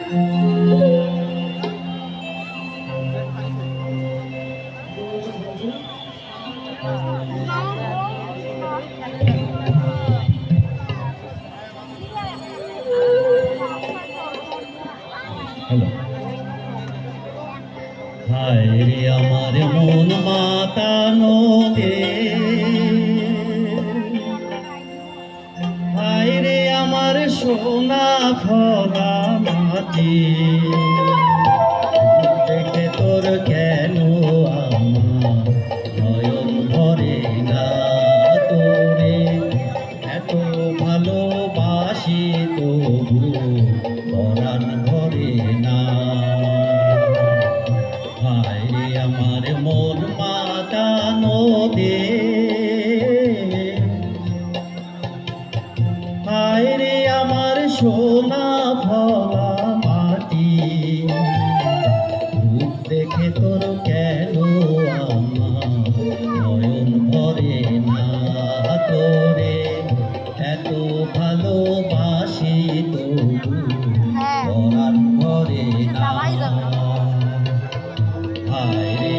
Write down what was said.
হায় রে আমার মন মাতানো দে, হায় রে আমার সোনা ফলা মাটি, দেখে তোর কেন আমার নয়ন ভরে না, তোরে এত ভালোবাসি তবু পরাণ ভরে না। হায় রে আমার মন মাতানো দে, হায় রে আমার সোনা ভোলা মাটি, রূপ দেখে তোর কেন আমার নয়ন ভরে না, তোরে এত ভালোবাসি তবু পরাণ ভরে না। হায় রে